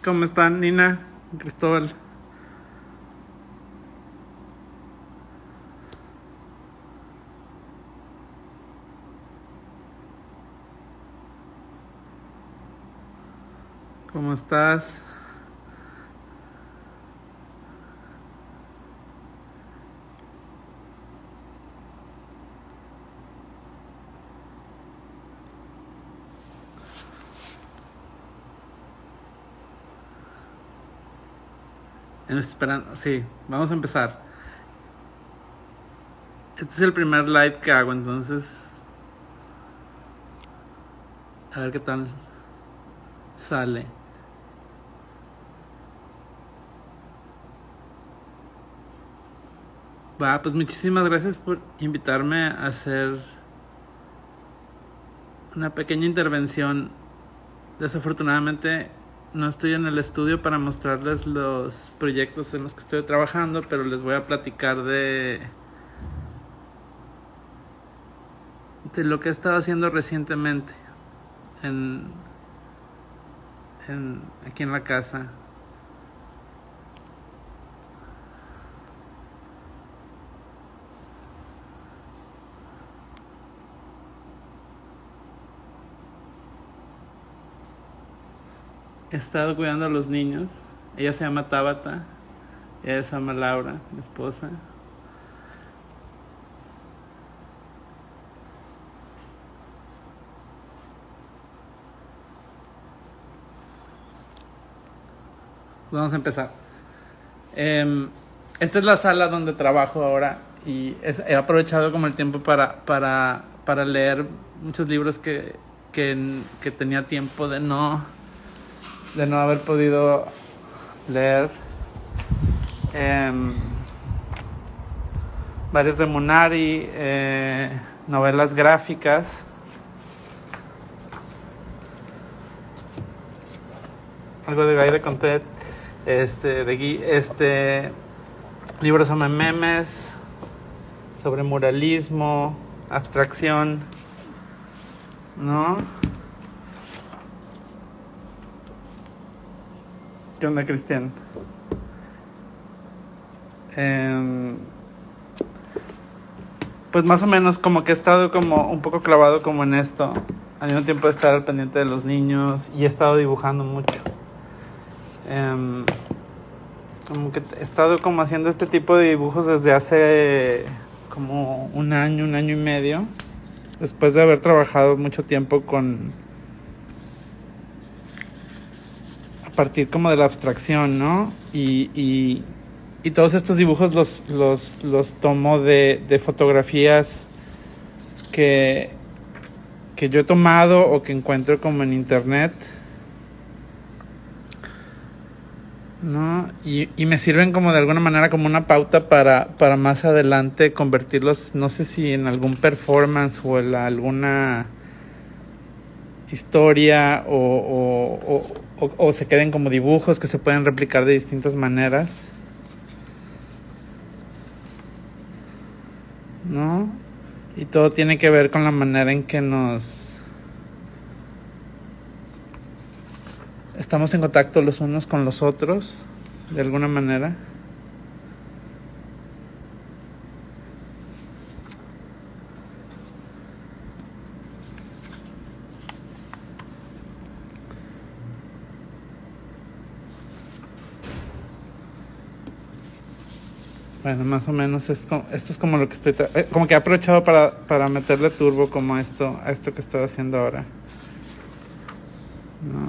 ¿Cómo están, Nina? Cristóbal. ¿Cómo estás? Esperando. Sí, vamos a empezar. Este es el primer live que hago, entonces a ver qué tal sale. Va, pues muchísimas gracias por invitarme a hacer una pequeña intervención. Desafortunadamente no estoy en el estudio para mostrarles los proyectos en los que estoy trabajando, pero les voy a platicar de lo que he estado haciendo recientemente en aquí en la casa. He estado cuidando a los niños. Ella se llama Tabata. Ella se llama Laura, mi esposa. Vamos a empezar. Esta es la sala donde trabajo ahora y he aprovechado como el tiempo para leer muchos libros que tenía tiempo de no haber podido leer. Varios de Munari, novelas gráficas, algo de Guy de Contet, libros sobre memes, sobre muralismo, abstracción, ¿no? ¿Qué onda, Cristian? Pues más o menos como que he estado como un poco clavado como en esto, al mismo tiempo de estar al pendiente de los niños, y he estado dibujando mucho. Como que he estado como haciendo este tipo de dibujos desde hace como un año y medio, después de haber trabajado mucho tiempo a partir como de la abstracción, ¿no? Y todos estos dibujos los tomo de fotografías que yo he tomado o que encuentro como en internet, ¿no? Y me sirven como de alguna manera como una pauta para más adelante convertirlos, no sé si en algún performance o en alguna historia o se queden como dibujos que se pueden replicar de distintas maneras, ¿no? Y todo tiene que ver con la manera en que nos estamos en contacto los unos con los otros, de alguna manera. Bueno, más o menos esto es como lo que estoy como que he aprovechado para meterle turbo como a esto que estoy haciendo ahora, ¿no?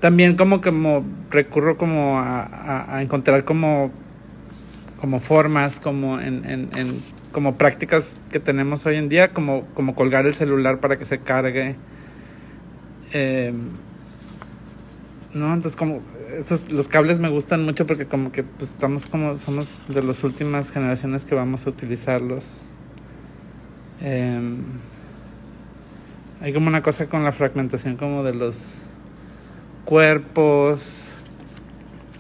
También como recurro como a encontrar como formas, como en como prácticas que tenemos hoy en día, como colgar el celular para que se cargue, no, entonces como los cables me gustan mucho porque como que pues somos de las últimas generaciones que vamos a utilizarlos. Hay como una cosa con la fragmentación como de los cuerpos,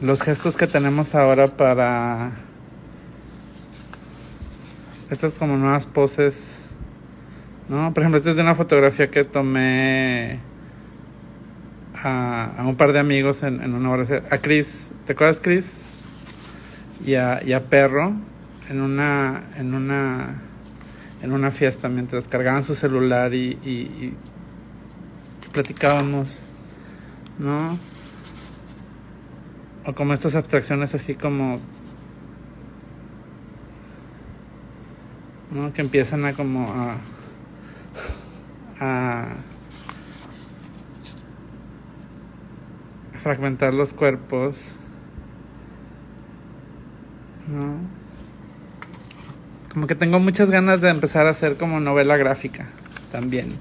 los gestos que tenemos ahora para estas como nuevas poses ¿no? Por ejemplo, esta es de una fotografía que tomé a un par de amigos en una obra. A Chris, ¿te acuerdas, Chris? Y a Perro en una fiesta mientras cargaban su celular y platicábamos, ¿no? O como estas abstracciones así como, ¿no? Que empiezan a como a fragmentar los cuerpos, ¿no? Como que tengo muchas ganas de empezar a hacer como novela gráfica también.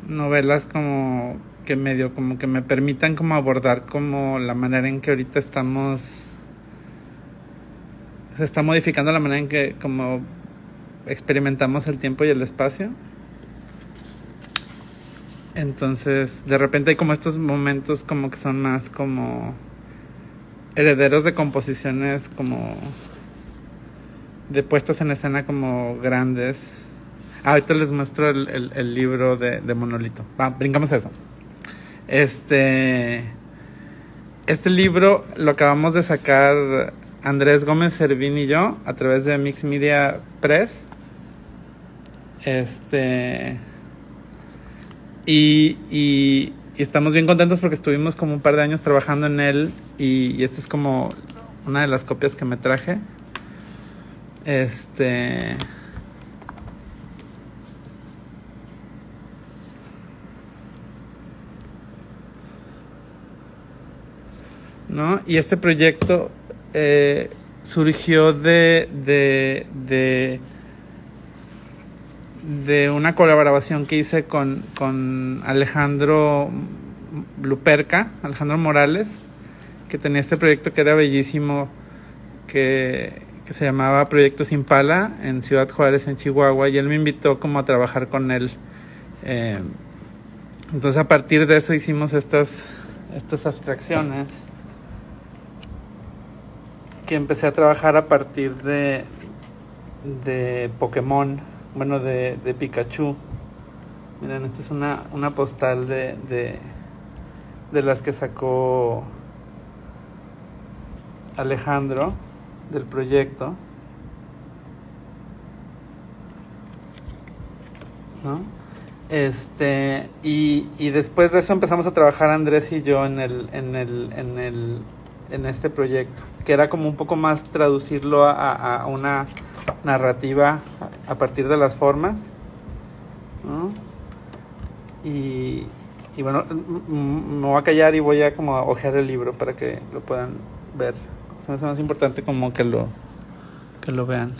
Novelas como que medio como que me permitan como abordar como la manera en que ahorita se está modificando la manera en que como experimentamos el tiempo y el espacio. Entonces, de repente hay como estos momentos como que son más como herederos de composiciones como de puestas en escena como grandes. Ahorita les muestro el libro de Monolito. Brincamos a eso. Este libro lo acabamos de sacar Andrés Gómez Servín y yo a través de Mix Media Press. Y estamos bien contentos porque estuvimos como un par de años trabajando en él y esta es como una de las copias que me traje. ¿No? Y este proyecto surgió de una colaboración que hice con Alejandro Morales, que tenía este proyecto que era bellísimo, que se llamaba Proyectos Impala en Ciudad Juárez, en Chihuahua, y él me invitó como a trabajar con él. Entonces a partir de eso hicimos estas abstracciones que empecé a trabajar a partir de Pokémon, bueno, de Pikachu. Miren, esta es una postal de las que sacó Alejandro del proyecto, ¿no? Y después de eso empezamos a trabajar Andrés y yo en este proyecto, que era como un poco más traducirlo a una narrativa a partir de las formas, ¿no? Y bueno, me voy a callar y voy a como a hojear el libro para que lo puedan ver. O sea, es más importante como que lo vean.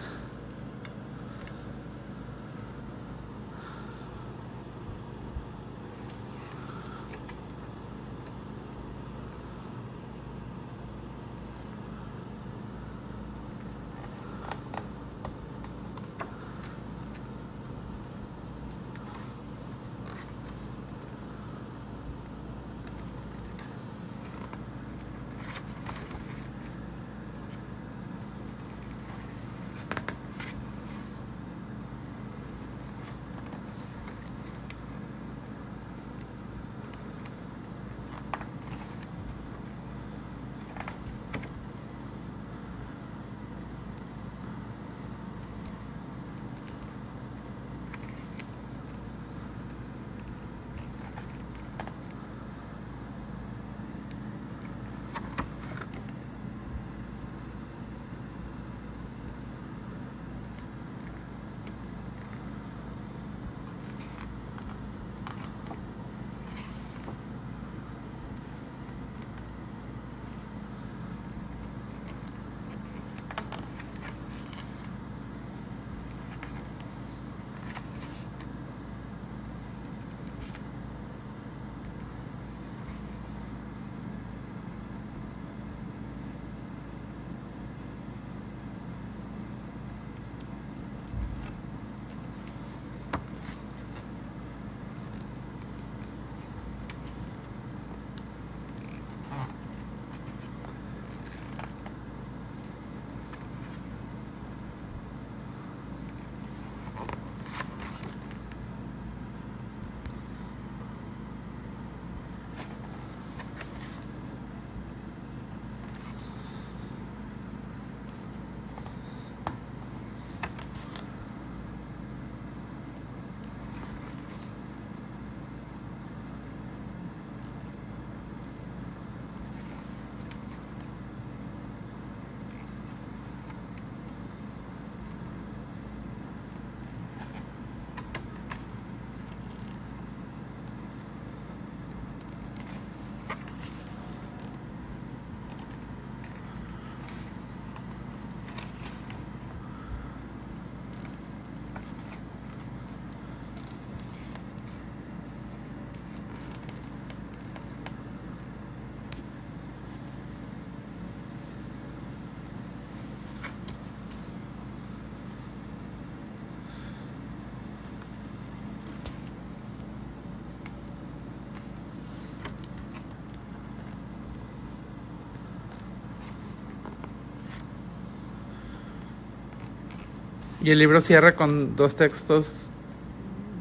Y el libro cierra con dos textos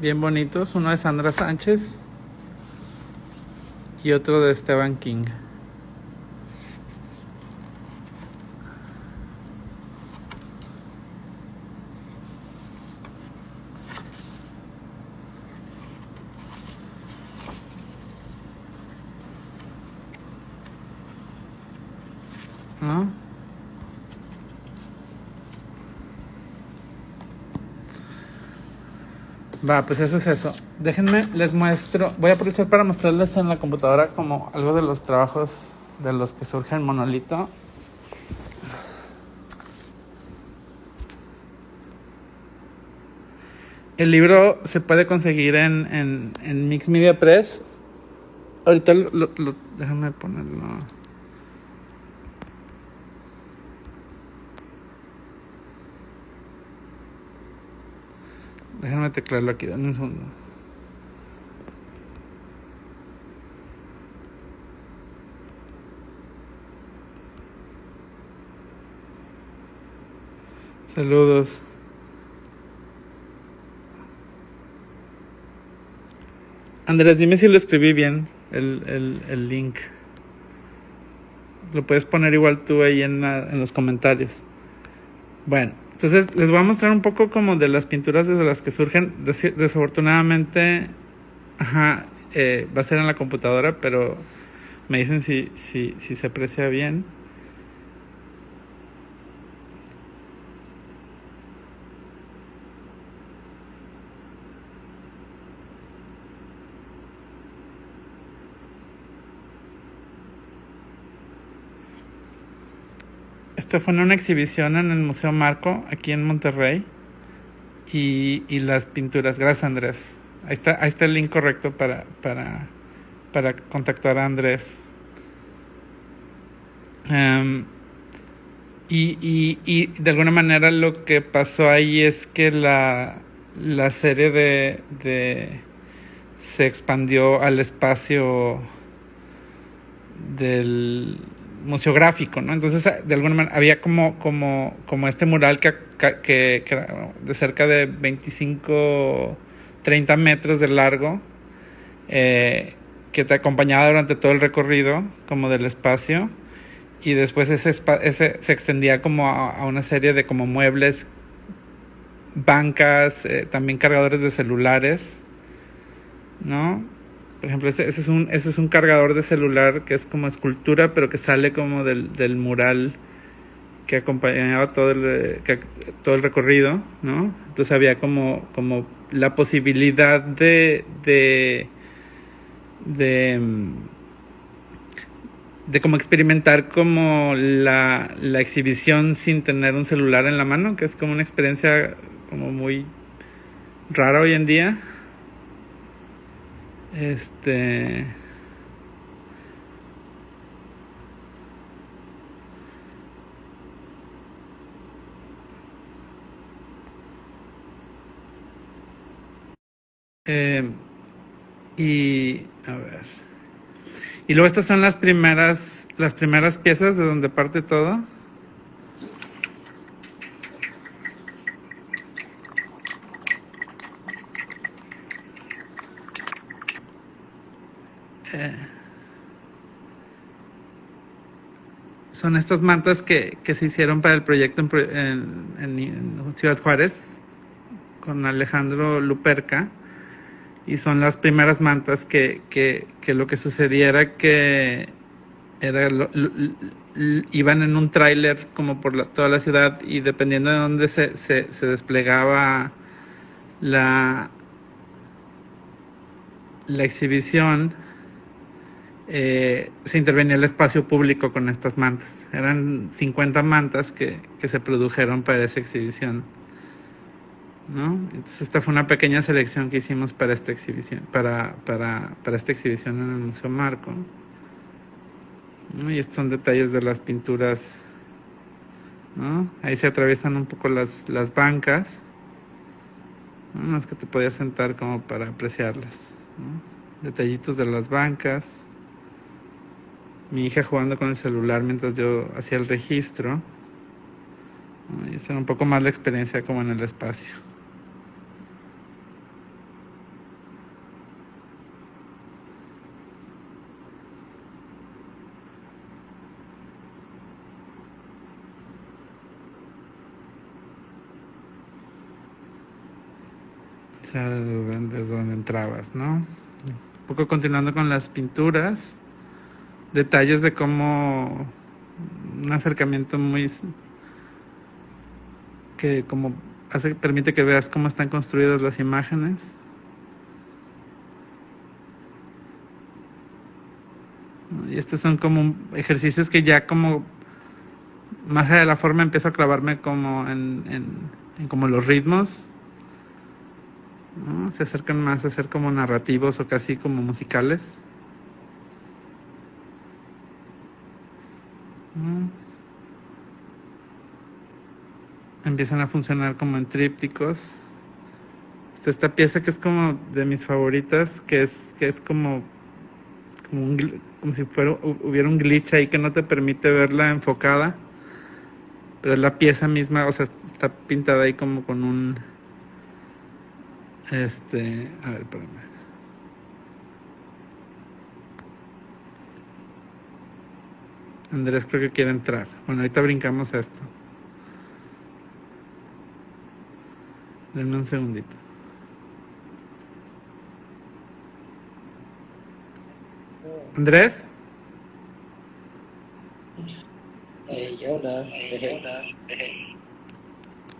bien bonitos, uno de Sandra Sánchez y otro de Stephen King. ¿No? Va, pues eso es eso. Déjenme, les muestro. Voy a aprovechar para mostrarles en la computadora como algo de los trabajos de los que surge el monolito. El libro se puede conseguir en Mix Media Press. Ahorita déjame ponerlo. Déjame teclarlo aquí, dame un segundo. Saludos. Andrés, dime si lo escribí bien, el link. Lo puedes poner igual tú ahí en los comentarios. Bueno, entonces les voy a mostrar un poco como de las pinturas desde las que surgen. Desafortunadamente, va a ser en la computadora, pero me dicen si se aprecia bien. Esta fue en una exhibición en el Museo Marco, aquí en Monterrey. Y las pinturas. Gracias, Andrés. Ahí está el link correcto para contactar a Andrés. Y de alguna manera lo que pasó ahí es que la serie se expandió al espacio del museográfico, ¿no? Entonces, de alguna manera, había como este mural que era de cerca de 25, 30 metros de largo, que te acompañaba durante todo el recorrido, como del espacio, y después ese se extendía como a una serie de como muebles, bancas, también cargadores de celulares, ¿no? Por ejemplo, ese es un cargador de celular que es como escultura, pero que sale como del mural que acompañaba todo el recorrido, ¿no? Entonces había como la posibilidad de como experimentar como la exhibición sin tener un celular en la mano, que es como una experiencia como muy rara hoy en día. Y a ver. Y luego estas son las primeras piezas de donde parte todo. Son estas mantas que se hicieron para el proyecto en Ciudad Juárez con Alejandro Luperca, y son las primeras mantas que lo que sucedía era que iban en un tráiler como por toda la ciudad, y dependiendo de dónde se desplegaba la exhibición, se intervenía el espacio público con estas mantas. Eran 50 mantas que se produjeron para esa exhibición, ¿no? Entonces esta fue una pequeña selección que hicimos para esta exhibición, para esta exhibición en el Museo Marco, ¿no? Y estos son detalles de las pinturas, ¿no? Ahí se atraviesan un poco las bancas, ¿no? Las que te podías sentar como para apreciarlas, ¿no? Detallitos de las bancas. Mi hija jugando con el celular mientras yo hacía el registro, ¿no? Y hacer un poco más la experiencia como en el espacio. O sea, desde donde entrabas, ¿no? Un poco continuando con las pinturas, detalles de cómo un acercamiento muy que como permite que veas cómo están construidas las imágenes. ¿No? Y estos son como ejercicios que ya como más allá de la forma empiezo a clavarme como en como los ritmos, ¿no? Se acercan más a ser como narrativos o casi como musicales, ¿no? Empiezan a funcionar como en trípticos. Esta pieza que es como de mis favoritas, que es como si hubiera un glitch ahí que no te permite verla enfocada, pero es la pieza misma, o sea, está pintada ahí como con un a ver, espérame. Andrés creo que quiere entrar. Bueno, ahorita brincamos esto. Denme un segundito. Andrés, Hola,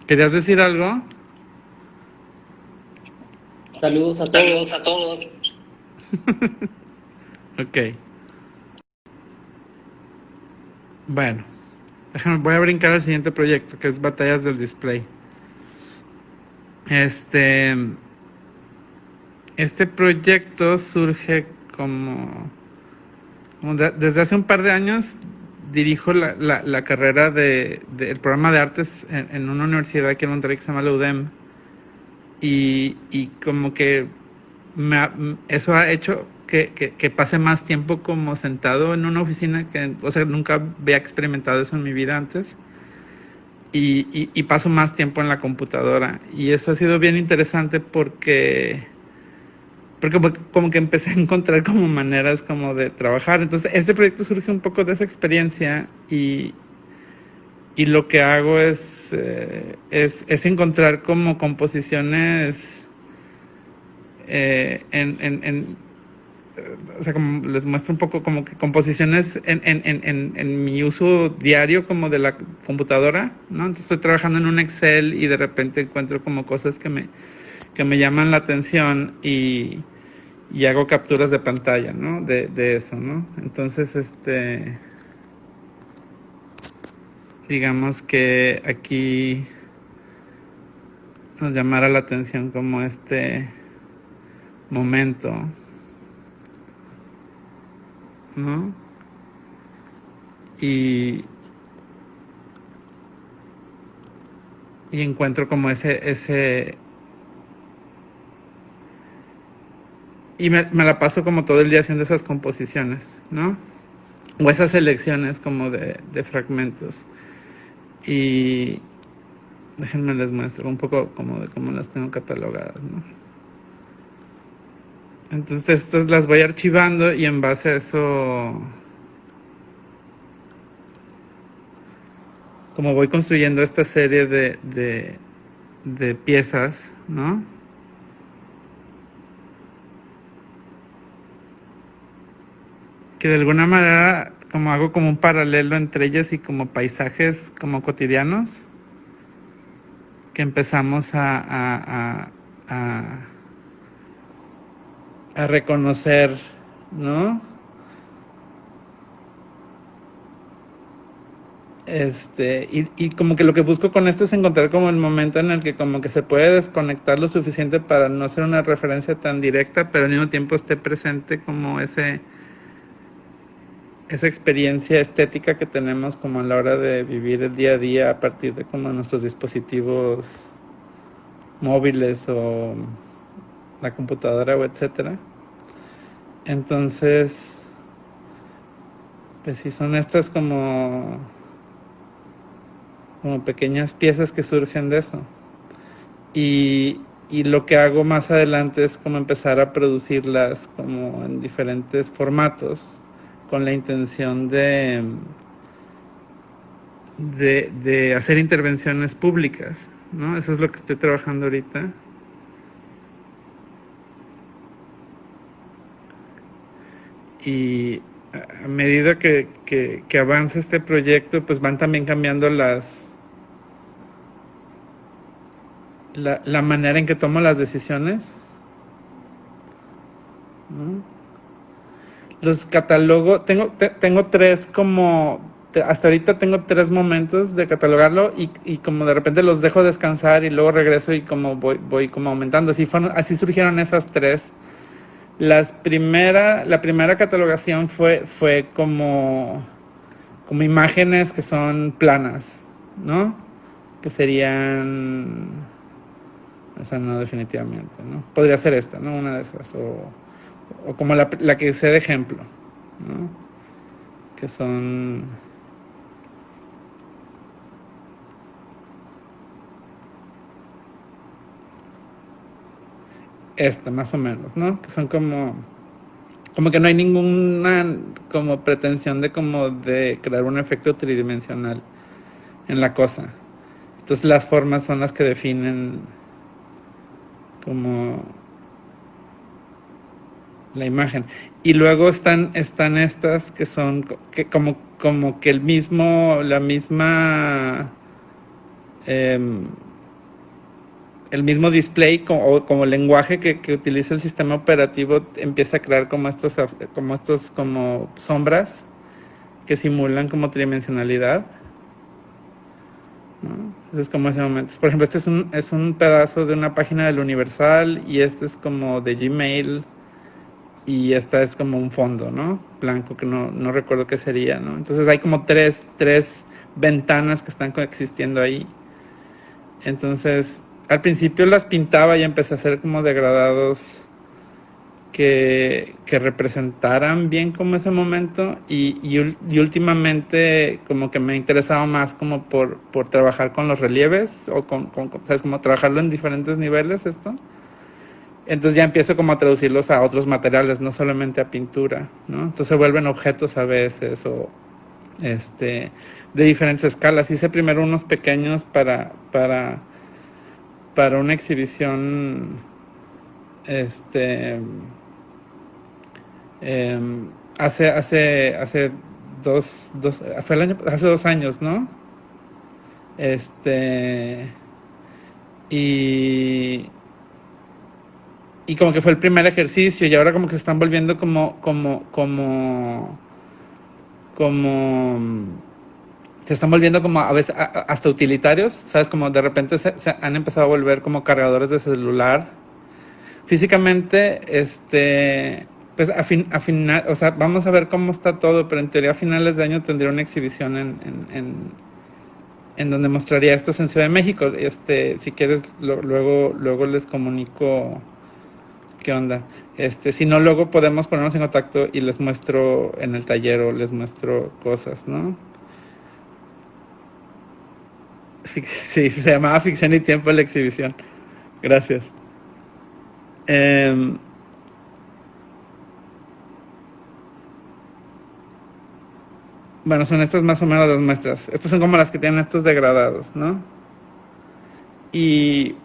¿querías decir algo? saludos a Saludos todos. a todos. Ok, bueno, voy a brincar al siguiente proyecto, que es Batallas del Display. Este, este proyecto surge desde hace un par de años dirijo la carrera el programa de artes en una universidad aquí en Monterrey que se llama la UDEM. Y como que eso ha hecho que pase más tiempo como sentado en una oficina que, o sea, nunca había experimentado eso en mi vida antes. Y paso más tiempo en la computadora. Y eso ha sido bien interesante porque como que empecé a encontrar como maneras como de trabajar. Entonces, este proyecto surge un poco de esa experiencia y lo que hago es encontrar como composiciones en o sea, como les muestro un poco como que composiciones en mi uso diario como de la computadora, ¿no? Entonces estoy trabajando en un Excel y de repente encuentro como cosas que me llaman la atención y hago capturas de pantalla, ¿no? De eso, ¿no? Entonces, digamos que aquí nos llamara la atención como este momento, ¿no? Y, y encuentro como ese y me la paso como todo el día haciendo esas composiciones, ¿no? O esas selecciones como de fragmentos. Y déjenme les muestro un poco como de cómo las tengo catalogadas, ¿no? Entonces estas las voy archivando y en base a eso, como voy construyendo esta serie de piezas, ¿no? Que de alguna manera como hago como un paralelo entre ellas y como paisajes como cotidianos que empezamos a reconocer, ¿no? Y como que lo que busco con esto es encontrar como el momento en el que como que se puede desconectar lo suficiente para no ser una referencia tan directa, pero al mismo tiempo esté presente como esa experiencia estética que tenemos como a la hora de vivir el día a día a partir de como nuestros dispositivos móviles o la computadora o etcétera. Entonces, pues sí, son estas como como pequeñas piezas que surgen de eso. Y lo que hago más adelante es como empezar a producirlas como en diferentes formatos con la intención de hacer intervenciones públicas, ¿no? Eso es lo que estoy trabajando ahorita. Y a medida que avanza este proyecto, pues van también cambiando la manera en que tomo las decisiones, ¿no? Los catalogo, tengo tres como, hasta ahorita tengo tres momentos de catalogarlo y como de repente los dejo descansar y luego regreso y como voy como aumentando. Así surgieron esas tres. La primera catalogación fue como imágenes que son planas, ¿no? Que serían, o sea, no definitivamente, ¿no? Podría ser esta, ¿no? Una de esas, o como la que sé de ejemplo, ¿no? Que son esta, más o menos, ¿no? Que son como que no hay ninguna como pretensión de crear un efecto tridimensional en la cosa. Entonces las formas son las que definen como la imagen. Y luego están estas que son que como que la misma em, el mismo display como lenguaje que utiliza el sistema operativo empieza a crear como sombras que simulan como tridimensionalidad, ¿no? Ese es como ese momento. Por ejemplo, este es un pedazo de una página del Universal y este es como de Gmail y esta es como un fondo, ¿no? Blanco que no recuerdo qué sería, ¿no? Entonces hay como tres ventanas que están coexistiendo ahí. Entonces, al principio las pintaba y empecé a hacer como degradados que representaran bien como ese momento y últimamente como que me interesaba más como por trabajar con los relieves o ¿sabes? Como trabajarlo en diferentes niveles esto. Entonces ya empiezo como a traducirlos a otros materiales, no solamente a pintura, ¿no? Entonces se vuelven objetos a veces o de diferentes escalas. Hice primero unos pequeños para una exhibición este eh, hace fue el año, hace 2 años, ¿no? Este y y como que fue el primer ejercicio y ahora como que se están volviendo como se están volviendo como a veces hasta utilitarios, ¿sabes? Como de repente se han empezado a volver como cargadores de celular. Físicamente, pues a final, o sea, vamos a ver cómo está todo, pero en teoría a finales de año tendría una exhibición en donde mostraría estos en Ciudad de México. Si quieres, luego les comunico qué onda. Si no, luego podemos ponernos en contacto y les muestro en el taller o les muestro cosas, ¿no? Sí, se llamaba Ficción y Tiempo la exhibición. Gracias. Em, bueno, son estas más o menos las muestras. Estas son como las que tienen estos degradados, ¿no? Y,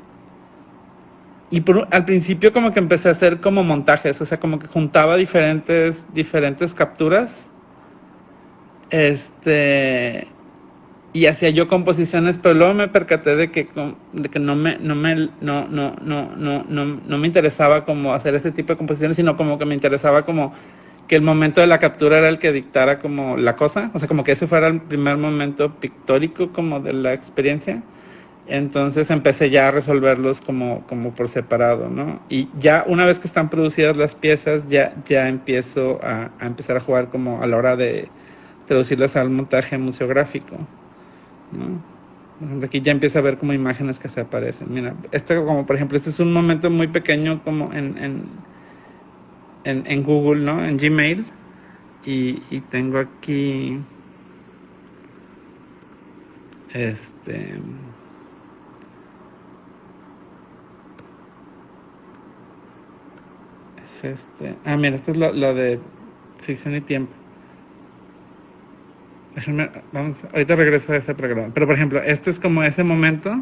al principio como que empecé a hacer como montajes, o sea, como que juntaba diferentes capturas. Este, y hacía yo composiciones, pero luego me percaté de que no me interesaba como hacer ese tipo de composiciones, sino como que me interesaba como que el momento de la captura era el que dictara como la cosa, o sea, como que ese fuera el primer momento pictórico como de la experiencia. Entonces empecé ya a resolverlos como por separado, ¿no? Y ya una vez que están producidas las piezas, ya empiezo a empezar a jugar como a la hora de traducirlas al montaje museográfico, ¿no? Por ejemplo, aquí ya empieza a ver como imágenes que se aparecen. Mira, como por ejemplo, este es un momento muy pequeño como en Google, ¿no? En Gmail. Y tengo aquí Este mira, esta es la de ficción y tiempo. Vamos, ahorita regreso a ese programa. Pero por ejemplo, este es como ese momento.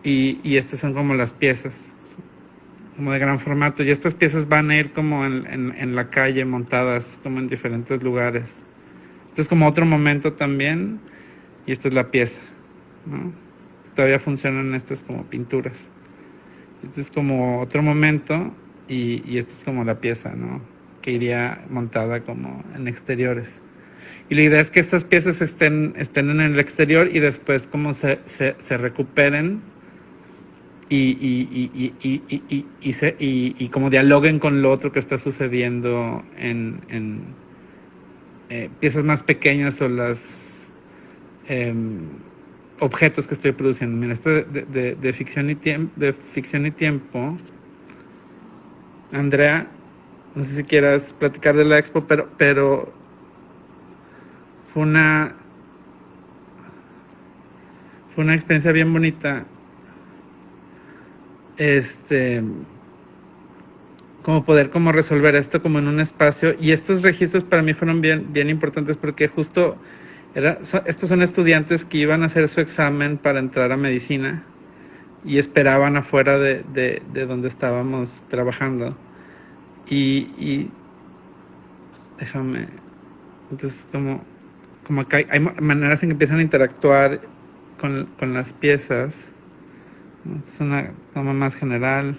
Y estas son como las piezas, como de gran formato. Y estas piezas van a ir como en la calle, montadas como en diferentes lugares. Este es como otro momento también. Y esta es la pieza, ¿no? Todavía funcionan estas como pinturas. Este es como otro momento. Y esta es como la pieza, ¿no? Que iría montada como en exteriores. Y la idea es que estas piezas estén en el exterior y después como se recuperen y como dialoguen con lo otro que está sucediendo en piezas más pequeñas o las eh, objetos que estoy produciendo. Mira, esto de ficción y tiempo, Andrea, no sé si quieras platicar de la expo, pero fue una, fue una experiencia bien bonita. Este, como poder como resolver esto como en un espacio, y estos registros para mí fueron bien importantes porque justo estos son estudiantes que iban a hacer su examen para entrar a medicina y esperaban afuera de donde estábamos trabajando y déjame, entonces como acá hay maneras en que empiezan a interactuar con las piezas, ¿no? Es una toma más general.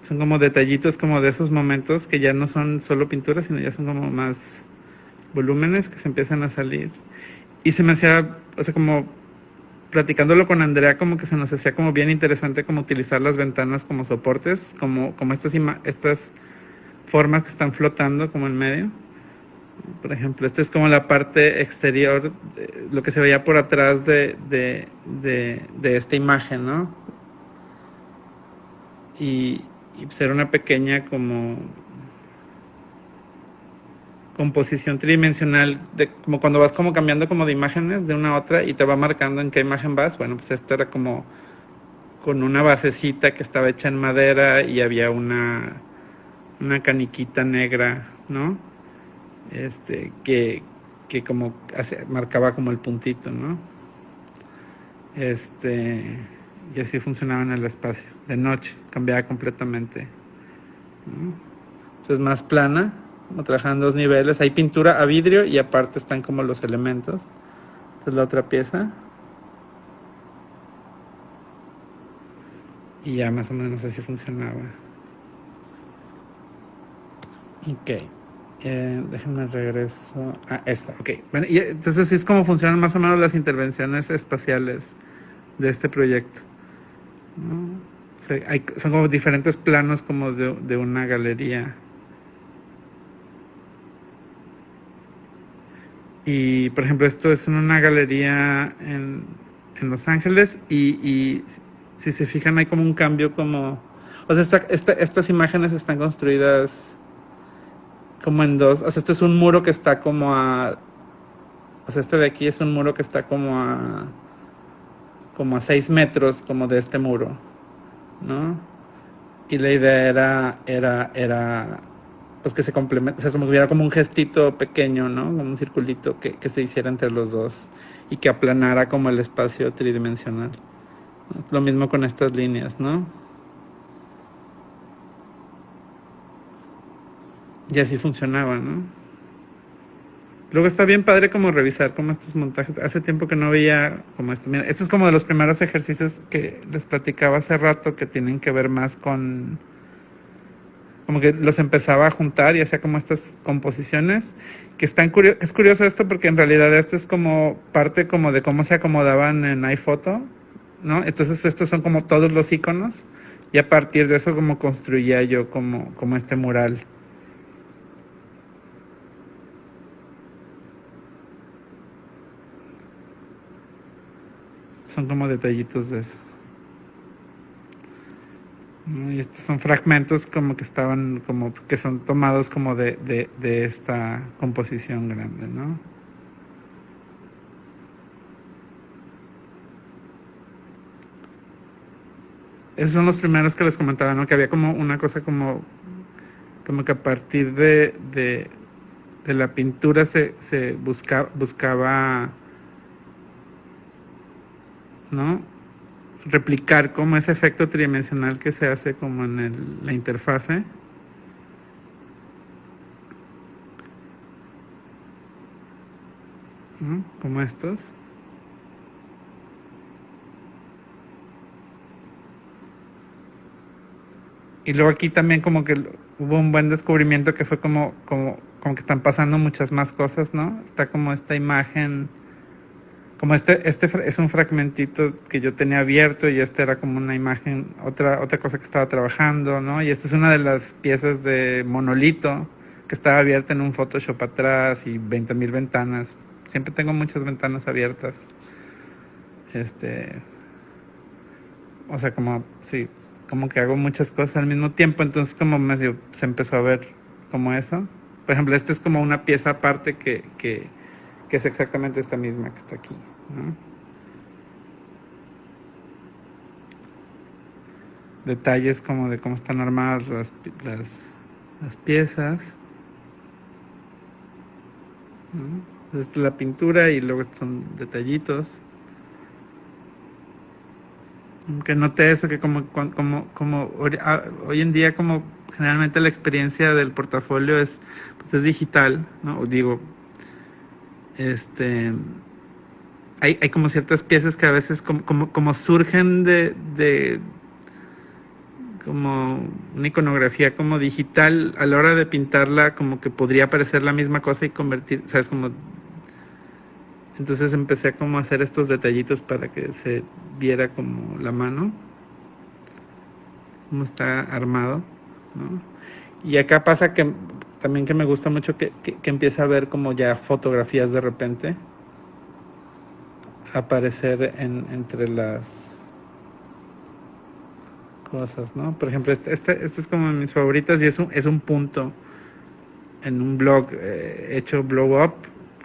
Son como detallitos como de esos momentos que ya no son solo pinturas, sino ya son como más volúmenes que se empiezan a salir. Y se me hacía, o sea, como platicándolo con Andrea, como que se nos hacía como bien interesante como utilizar las ventanas como soportes, como estas formas que están flotando como en medio. Por ejemplo, esto es como la parte exterior, lo que se veía por atrás de esta imagen, ¿no? Y, y ser una pequeña como composición tridimensional de como cuando vas como cambiando como de imágenes de una a otra y te va marcando en qué imagen vas. Bueno, pues esto era como con una basecita que estaba hecha en madera y había una caniquita negra, ¿no? Que como marcaba como el puntito, ¿no? este y así funcionaba en el espacio de noche, cambiaba completamente, ¿no? Entonces es más plana, como trabajan en dos niveles, hay pintura a vidrio y aparte están como los elementos. Esta es la otra pieza. Y ya más o menos así funcionaba. Ok. Déjenme regreso a esta. Ok. Bueno, y entonces así es como funcionan más o menos las intervenciones espaciales de este proyecto, ¿no? O sea, son como diferentes planos como de una galería. Y por ejemplo, esto es en una galería en Los Ángeles y si se fijan hay como un cambio como... O sea, estas imágenes están construidas como en dos. O sea, esto es un muro que está como a... O sea, este de aquí es un muro que está como a 6 metros como de este muro, ¿no? Y la idea era pues que se complementa, o sea, como que hubiera como un gestito pequeño, ¿no? Como un circulito que se hiciera entre los dos y que aplanara como el espacio tridimensional. Lo mismo con estas líneas, ¿no? Y así funcionaba, ¿no? Luego está bien padre como revisar como estos montajes. Hace tiempo que no veía como esto. Mira, esto es como de los primeros ejercicios que les platicaba hace rato que tienen que ver más con... Como que los empezaba a juntar y hacía como estas composiciones. Es curioso esto porque en realidad esto es como parte como de cómo se acomodaban en iPhoto, ¿no? Entonces estos son como todos los iconos y a partir de eso como construía yo como este mural. Son como detallitos de eso. ¿no? Y estos son fragmentos como que estaban, como que son tomados como de esta composición grande, ¿no? Esos son los primeros que les comentaba, ¿no? Que había como una cosa como que a partir de la pintura se buscaba, ¿no? Replicar como ese efecto tridimensional que se hace como en la interfase. ¿No? Como estos. Y luego aquí también como que hubo un buen descubrimiento que fue como que están pasando muchas más cosas, ¿no? Está como esta imagen, como es un fragmentito que yo tenía abierto y este era como una imagen, otra cosa que estaba trabajando, ¿no? Y esta es una de las piezas de monolito que estaba abierta en un Photoshop atrás y 20,000 ventanas. Siempre tengo muchas ventanas abiertas. Este, o sea, como, sí, como que hago muchas cosas al mismo tiempo, entonces como medio se empezó a ver como eso. Por ejemplo, esta es como una pieza aparte que es exactamente esta misma que está aquí, ¿no? Detalles como de cómo están armadas las piezas, ¿no? Esta es la pintura y luego estos son detallitos. Que noté eso, que hoy en día como generalmente la experiencia del portafolio pues es digital, ¿no? Digo, este, hay como ciertas piezas que a veces como surgen de como una iconografía como digital, a la hora de pintarla como que podría parecer la misma cosa y convertir, ¿sabes? Como, entonces empecé como a hacer estos detallitos para que se viera como la mano, cómo está armado, ¿no? Y acá pasa que también que me gusta mucho que empieza a ver como ya fotografías de repente aparecer entre las cosas, ¿no? Por ejemplo, este es como de mis favoritas y es un punto en un blog hecho blow up,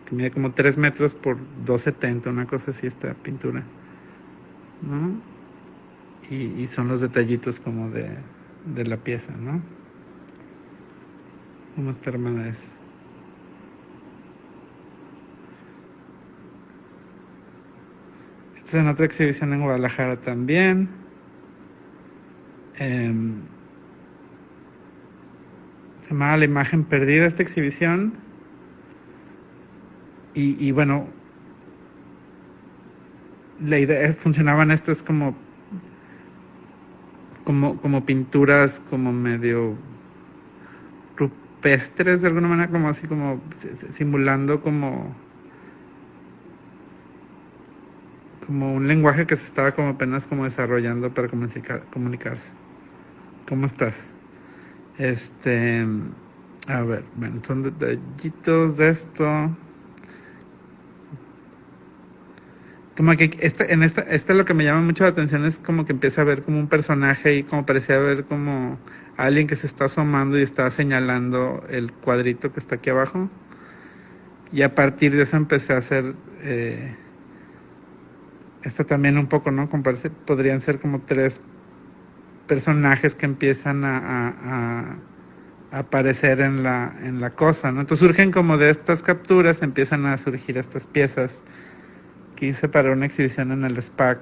que mide como 3 metros por 2,70, una cosa así esta pintura, ¿no? Y son los detallitos como de la pieza, ¿no? ¿Cómo está armada es? Esta es en otra exhibición en Guadalajara también. Eh, Se llamaba La Imagen Perdida esta exhibición. Y bueno, la idea funcionaban estas como pinturas como medio rupestres de alguna manera, como así como simulando como un lenguaje que se estaba como apenas como desarrollando para comunicarse. ¿Cómo estás? Este, a ver, bueno, son detallitos de esto. Como que esta lo que me llama mucho la atención es como que empieza a ver como un personaje y como parecía ver como alguien que se está asomando y está señalando el cuadrito que está aquí abajo. Y a partir de eso empecé a hacer esto también un poco, ¿no? Como podrían ser como tres personajes que empiezan a aparecer en la cosa, ¿no? Entonces surgen como de estas capturas, empiezan a surgir estas piezas que hice para una exhibición en el SPAC,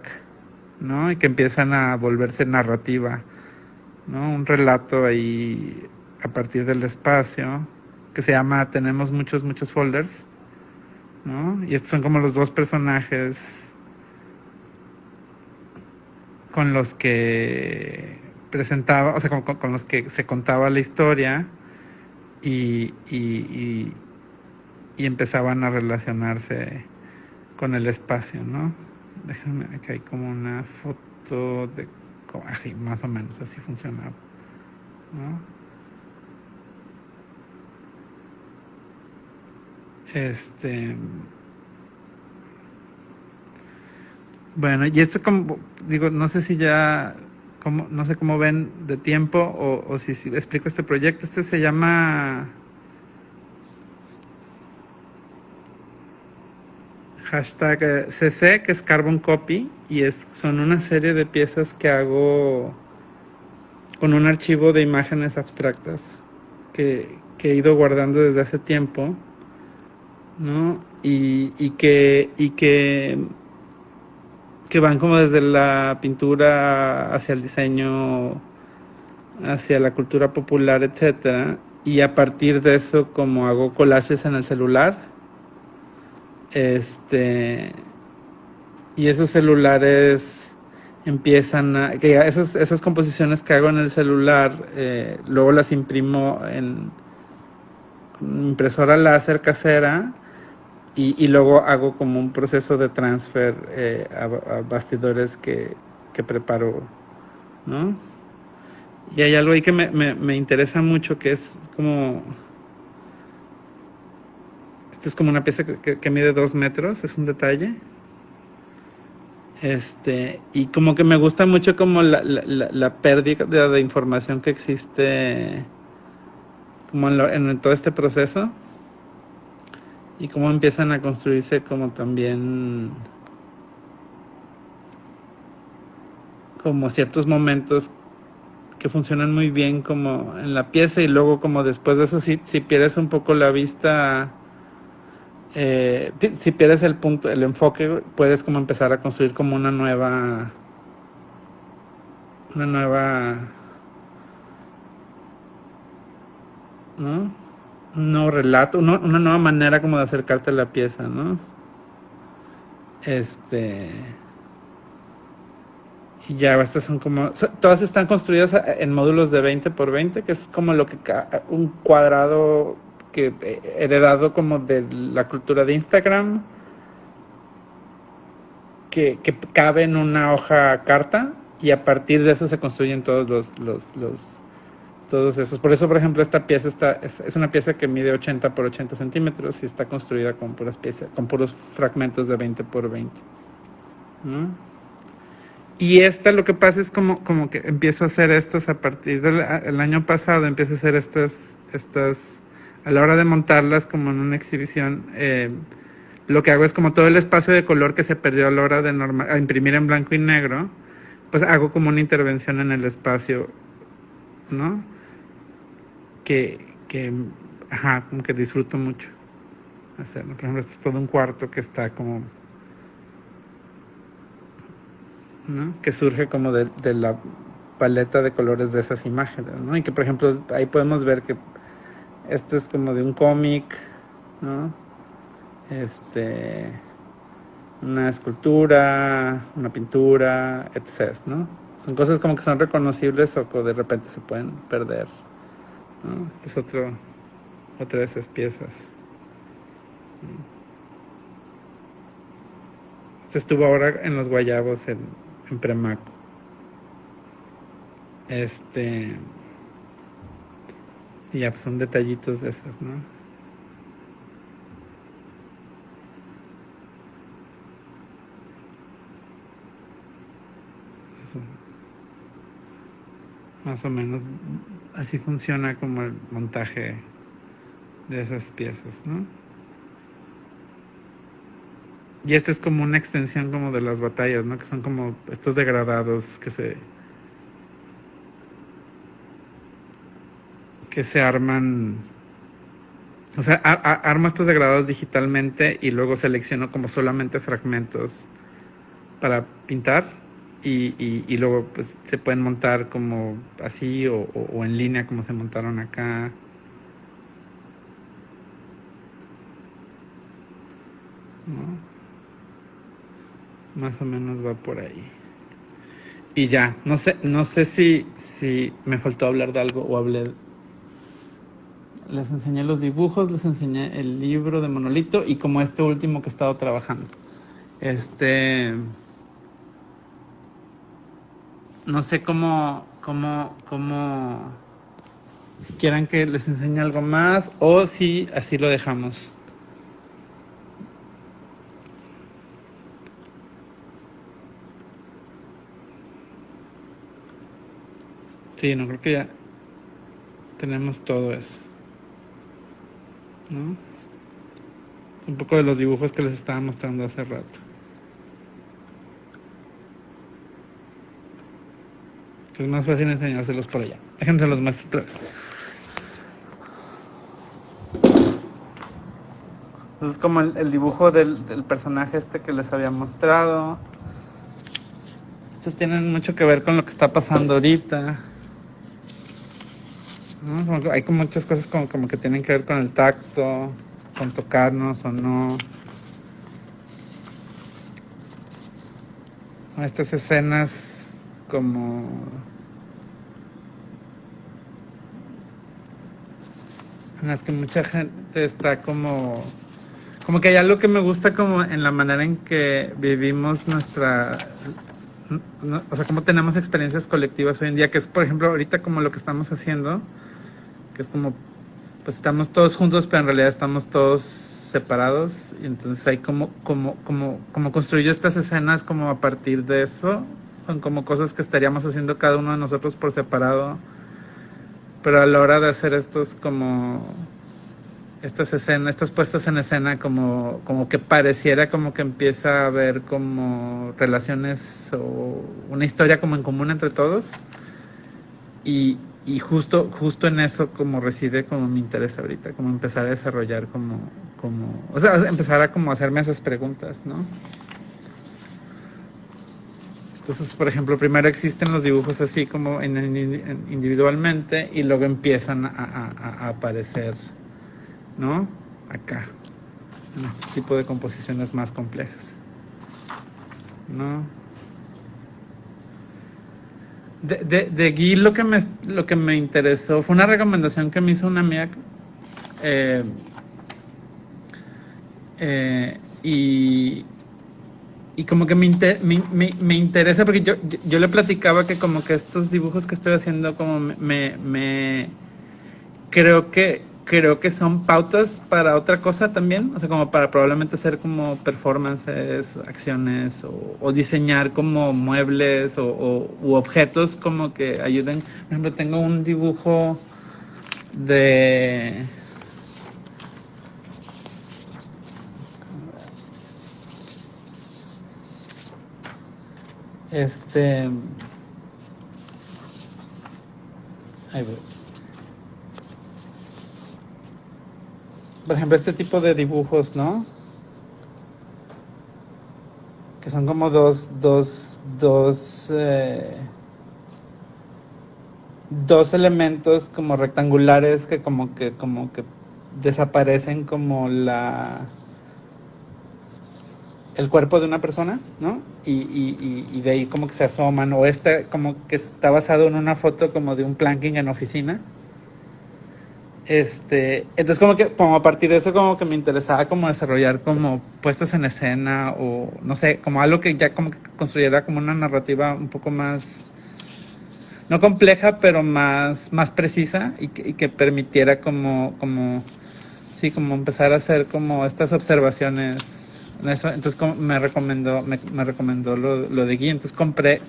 ¿no? Y que empiezan a volverse narrativa, ¿no? Un relato ahí a partir del espacio que se llama Tenemos muchos folders, ¿no? Y estos son como los dos personajes con los que presentaba, o sea, con los que se contaba la historia y y empezaban a relacionarse con el espacio, ¿no? Déjame, aquí hay como una foto de así, más o menos, así funcionaba, ¿no? Este, bueno, y esto como, digo, no sé si ya no sé cómo ven de tiempo o si explico este proyecto. Este se llama hashtag CC, que es Carbon Copy, y son una serie de piezas que hago con un archivo de imágenes abstractas que he ido guardando desde hace tiempo, ¿no? Que van como desde la pintura hacia el diseño, hacia la cultura popular, etcétera. Y a partir de eso, como hago collages en el celular, este, y esos celulares empiezan esas composiciones que hago en el celular, luego las imprimo en impresora láser casera y luego hago como un proceso de transfer a bastidores que preparo, ¿no? Y hay algo ahí que me interesa mucho, que es como... Esto es como una pieza que mide 2 metros, es un detalle. Y como que me gusta mucho como la pérdida de información que existe como en todo este proceso. Y cómo empiezan a construirse como también como ciertos momentos que funcionan muy bien como en la pieza, y luego como después de eso si pierdes un poco la vista, si pierdes el punto, el enfoque, puedes como empezar a construir como una nueva, ¿no? Un nuevo relato, una nueva manera como de acercarte a la pieza, ¿no? Este, y ya, estas son como, todas están construidas en módulos de 20 por 20, que es como un cuadrado que he heredado como de la cultura de Instagram, que cabe en una hoja carta, y a partir de eso se construyen todos todos esos. Por eso, por ejemplo, esta pieza es una pieza que mide 80 por 80 centímetros y está construida con puras piezas, con puros fragmentos de 20 por 20, ¿no? Y lo que pasa es como que empiezo a hacer estos a partir del año pasado, empiezo a hacer a la hora de montarlas como en una exhibición. Lo que hago es como todo el espacio de color que se perdió a la hora de imprimir en blanco y negro, pues hago como una intervención en el espacio, ¿no? Que ajá, como que disfruto mucho hacerlo. Por ejemplo, esto es todo un cuarto que está como, ¿no? Que surge como de la paleta de colores de esas imágenes, ¿no? Y que, por ejemplo, ahí podemos ver que esto es como de un cómic, ¿no? Este, una escultura, una pintura, etc., ¿no? Son cosas como que son reconocibles o que de repente se pueden perder, ¿no? Esta es otra de esas piezas. Este estuvo ahora en los Guayabos en Premaco. Y ya, pues son detallitos de esas, ¿no? Eso, más o menos así funciona como el montaje de esas piezas, ¿no? Y esta es como una extensión como de las batallas, ¿no? Que son como estos degradados que se arman. O sea, armo estos degradados digitalmente y luego selecciono como solamente fragmentos para pintar, y luego pues se pueden montar como así o en línea como se montaron acá, ¿no? Más o menos va por ahí. Y ya, no sé si me faltó hablar de algo o hablé. Les enseñé los dibujos, les enseñé el libro de Monolito y como este último que he estado trabajando. No sé si quieran que les enseñe algo más o si así lo dejamos. Sí, no creo que ya tenemos todo eso, ¿no? Un poco de los dibujos que les estaba mostrando hace rato. Que es más fácil enseñárselos por allá. Déjense los muestro otra vez. Entonces es como el dibujo del personaje este que les había mostrado. Estos tienen mucho que ver con lo que está pasando ahorita, ¿no? Hay como muchas cosas como que tienen que ver con el tacto, con tocarnos o no. Estas escenas como en las que mucha gente está como que hay algo que me gusta como en la manera en que vivimos nuestra, no, o sea, cómo tenemos experiencias colectivas hoy en día, que es por ejemplo ahorita como lo que estamos haciendo, que es como pues estamos todos juntos pero en realidad estamos todos separados, y entonces hay como construyo estas escenas como a partir de eso. Son como cosas que estaríamos haciendo cada uno de nosotros por separado, pero a la hora de hacer estos como estas escenas, estas puestas en escena, como que pareciera como que empieza a haber como relaciones o una historia como en común entre todos, y justo en eso como reside como mi interés ahorita, como empezar a desarrollar o sea, empezar a como hacerme esas preguntas, ¿no? Entonces, por ejemplo, primero existen los dibujos así como individualmente, y luego empiezan a aparecer, ¿no? Acá, en este tipo de composiciones más complejas, ¿no? De Guy lo que me interesó fue una recomendación que me hizo una amiga, eh, y como que me interesa porque yo le platicaba que como que estos dibujos que estoy haciendo como creo que son pautas para otra cosa también, o sea, como para probablemente hacer como performances, acciones, o diseñar como muebles u objetos como que ayuden. Por ejemplo, tengo un dibujo de este, ahí voy. Por ejemplo, este tipo de dibujos, ¿no? Que son como dos elementos como rectangulares que como que desaparecen como el cuerpo de una persona, ¿no? Y de ahí como que se asoman, o como que está basado en una foto como de un planking en oficina. Entonces como a partir de eso como que me interesaba como desarrollar como puestas en escena, o no sé, como algo que ya como que construyera como una narrativa un poco más, no compleja, pero más precisa, y que permitiera sí, como empezar a hacer como estas observaciones en eso. Entonces me recomendó lo de Guy, entonces compré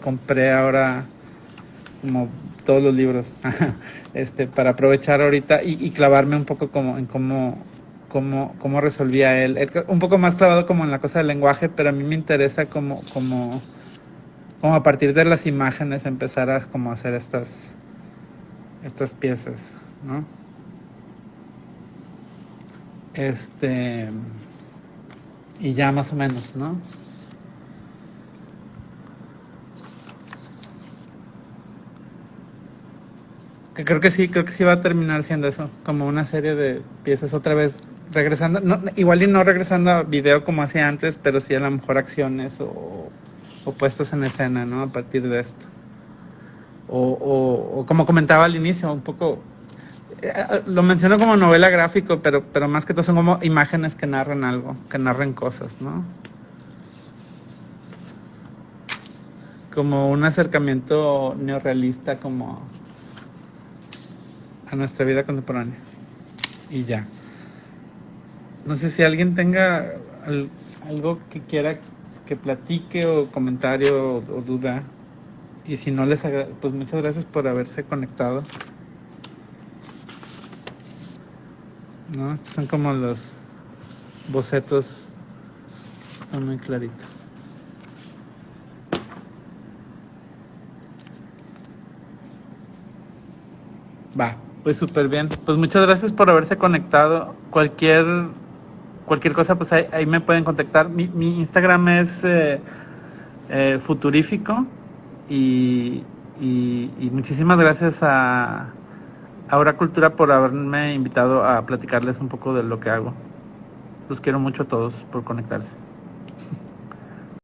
ahora como todos los libros para aprovechar ahorita y clavarme un poco como en cómo resolvía él. Un poco más clavado como en la cosa del lenguaje, pero a mí me interesa como a partir de las imágenes empezar a como hacer estas piezas, ¿no? Y ya más o menos, ¿no? Que creo que sí va a terminar siendo eso, como una serie de piezas otra vez, regresando, no, igual y no regresando a video como hacía antes, pero sí a lo mejor acciones o puestas en escena, ¿no? A partir de esto. O como comentaba al inicio, un poco, lo menciono como novela gráfico, pero más que todo son como imágenes que narran algo, que narran cosas, ¿no? Como un acercamiento neorrealista como a nuestra vida contemporánea. Y ya. No sé si alguien tenga algo que quiera que platique, o comentario, o duda. Y si no pues muchas gracias por haberse conectado. ¿No? Estos son como los bocetos. Están muy claritos. Va, pues súper bien. Pues muchas gracias por haberse conectado. Cualquier cosa, pues ahí me pueden contactar. Mi Instagram es futurífico. Y muchísimas gracias a Aura Cultura por haberme invitado a platicarles un poco de lo que hago. Los quiero mucho a todos por conectarse.